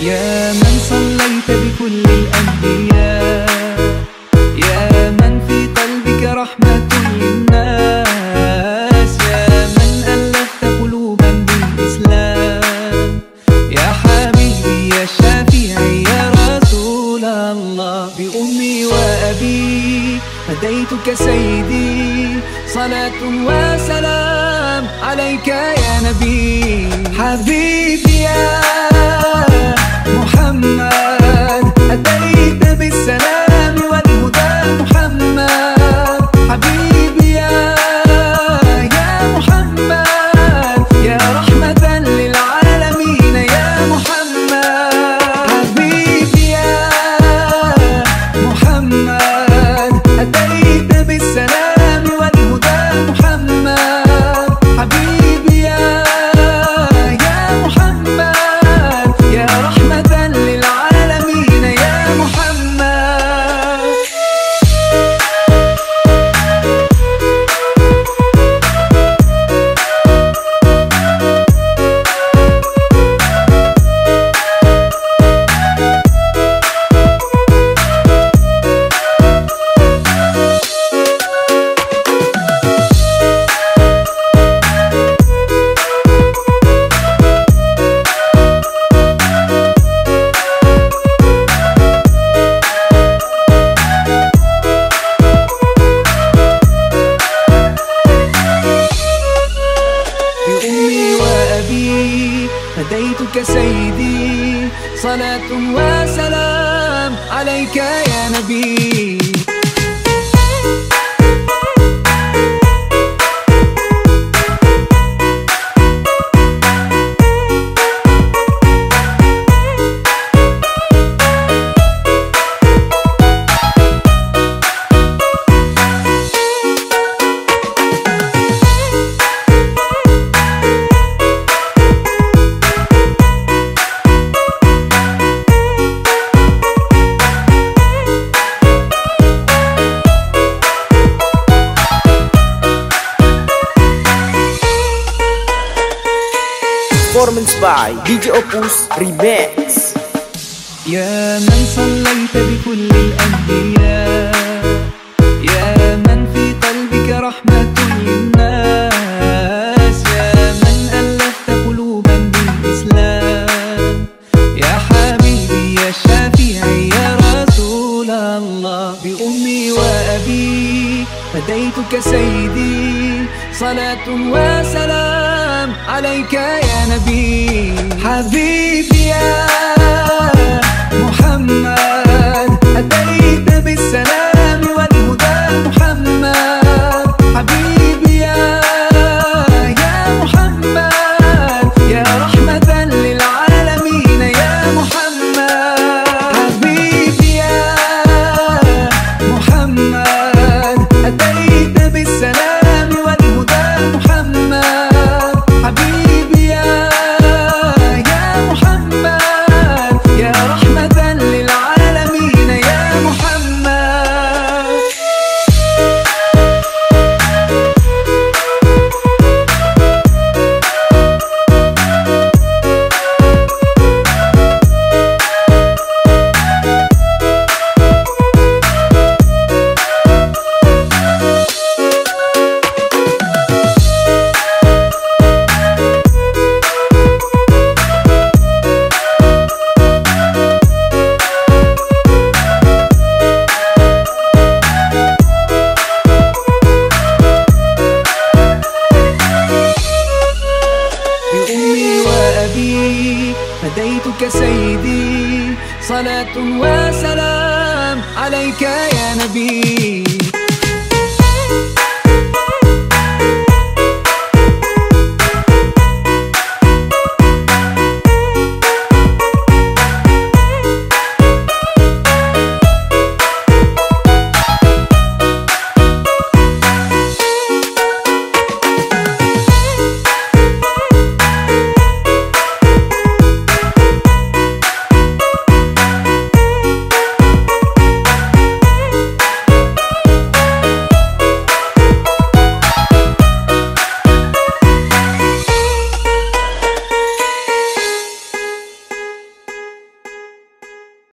يا من صليت بكل الأنبياء، يا من في قلبك رحمة للناس، يا من ألفت قلوبا بالإسلام، يا حبيبي يا شافعي يا رسول الله. بأمي وأبي فديتك سيدي، صلاة وسلام عليك يا نبي. حبيبي يا محمد أتيت بالسلام والهدى محمد، حبيبي يا محمد يا رحمة للعالمين يا محمد. حبيبي يا محمد أتيت بالسلام والهدى محمد، حبيبي يا محمد يا رحمة للعالمين يا محمد. فديتك سيدي، صلاة وسلام عليك يا نبي. Performance by DJ Opus Remix. يا من صليت بكل الأنبياء، يا من في قلبك رحمة للناس، يا من ألفت قلوبا بالإسلام، يا حبيبي يا شافعي يا رسول الله. بأمي وأبي فديتك سيدي، صلاة وسلام عليك يا نبي. حبيبي يا محمد أتيت بالسلام والهدى محمد، حبيبي يا محمد يا رحمة للعالمين يا محمد. حبيبي يا محمد أتيت بالسلام والهدى محمد، حبيبي يا محمد يا رحمة للعالمين يا محمد. فديتك سيدي، صلاة وسلام عليك يا نبي.